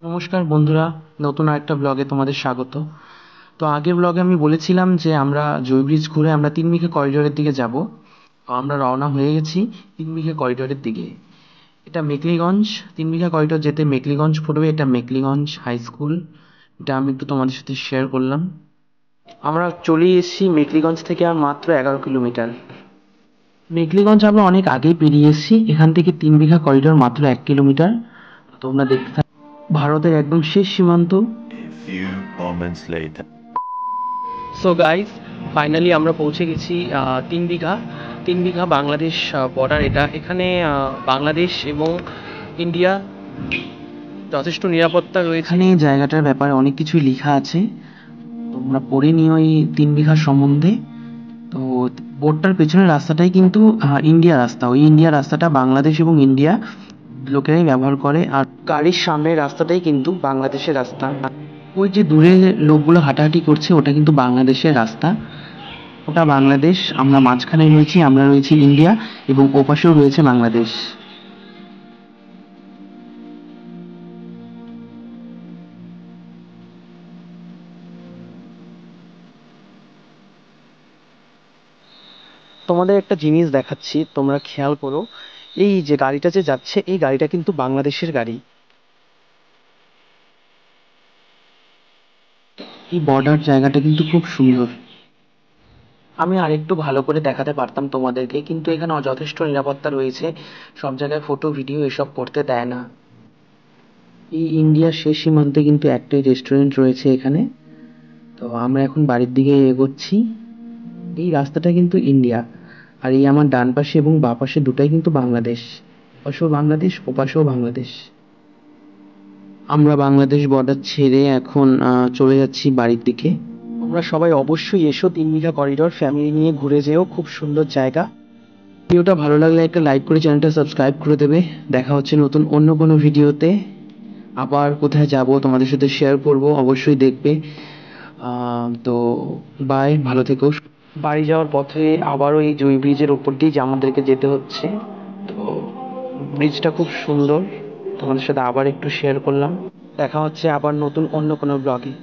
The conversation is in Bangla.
নমস্কার বন্ধুরা, নতুন আরেকটা ব্লগে তোমাদের স্বাগত। তো আগের ব্লগে আমি বলেছিলাম যে আমরা জয়ব্রিজ ঘুরে আমরা 3 বিঘা করিডোরের দিকে যাব। তো আমরা রওনা হয়ে গেছি 3 বিঘা করিডোরের দিকে। এটা মেকলিগঞ্জ। 3 বিঘা করিডোর যেতে মেকলিগঞ্জ পড়বে। এটা মেকলিগঞ্জ হাই স্কুল। এটা আমি একটু তোমাদের সাথে শেয়ার করলাম। আমরা চলে এসেছি মেকলিগঞ্জ থেকে আর মাত্র 11 কিলোমিটার। মেকলিগঞ্জ আমরা অনেক আগেই পেরিয়ে এসেছি। এখান থেকে 3 বিঘা করিডোর মাত্র 1 কিলোমিটার। তোমরা দেখতে থাকো। ভারতের একদম শেষ সীমান্ত। A few moments later. So guys, finally আমরা পৌঁছে গেছি 3 বিঘা। 3 বিঘা বাংলাদেশ বর্ডার। এটা এখানে বাংলাদেশ এবং ইন্ডিয়া যথেষ্ট নিরাপত্তা রয়েছে। এখানে এই জায়গাটার ব্যাপারে অনেক কিছুই লেখা আছে, তোমরা পড়ে নিও এই 3 বিঘার সম্বন্ধে। তো বোর্ডটার পেছনের রাস্তাটাই কিন্তু ইন্ডিয়া রাস্তা। ওই ইন্ডিয়া রাস্তাটা বাংলাদেশ এবং ইন্ডিয়া লোকেরাই ব্যবহার করে, আর গাড়ির সামনের রাস্তাটাই কিন্তু বাংলাদেশের রাস্তা। ওই যে দূরে লোকগুলো হাঁটাহাঁটি করছে ওটা কিন্তু বাংলাদেশের রাস্তা। ওটা বাংলাদেশ, আমরা মাঝখানে রয়েছি, আমরা রয়েছি ইন্ডিয়া, এবং ওপাশেও রয়েছে বাংলাদেশ। তোমাদের একটা জিনিস দেখাচ্ছি, তোমরা খেয়াল করো। এই যে গাড়িটা যে যাচ্ছে, এই গাড়িটা কিন্তু বাংলাদেশের গাড়ি। এই বর্ডার জায়গাটা কিন্তু খুব সুন্দর। আমি আরেকটু ভালো করে দেখাতে পারতাম তোমাদেরকে, কিন্তু এখানে যথেষ্ট নিরাপত্তা রয়েছে। সব জায়গায় ফটো ভিডিও এসব করতে দেয় না। এই ইন্ডিয়ার শেষ সীমান্তে কিন্তু একটাই রেস্টুরেন্ট রয়েছে এখানে। তো আমরা এখন বাড়ির দিকে এগোচ্ছি। এই রাস্তাটা কিন্তু ইন্ডিয়া, আর এই আমার ডান পাশে এবং বাঁ পাশে দুটাই কিন্তু বাংলাদেশ। ওপাশেও বাংলাদেশ, ওপাশেও বাংলাদেশ। আমরা বাংলাদেশ বর্ডার ছেড়ে এখন চলে যাচ্ছি বাড়ির দিকে। তোমরা সবাই অবশ্যই এসো 3 বিঘা করিডোর, ফ্যামিলি নিয়ে ঘুরে যেও, খুব সুন্দর জায়গা। ভিডিওটা ভালো লাগলে একটা লাইক করে চ্যানেলটা সাবস্ক্রাইব করে দেবে। দেখা হচ্ছে নতুন অন্য কোনো ভিডিওতে। আবার কোথায় যাব তোমাদের সাথে শেয়ার করব, অবশ্যই দেখবে। তো বাই, ভালো থেকো। বাড়ি যাওয়ার পথে আবারও এই জয় ব্রিজের ওপর দিয়ে আমাদেরকে যেতে হচ্ছে। তো ব্রিজটা খুব সুন্দর, তোমাদের সাথে আবার একটু শেয়ার করলাম। দেখা হচ্ছে আবার নতুন অন্য কোনো ব্লগে।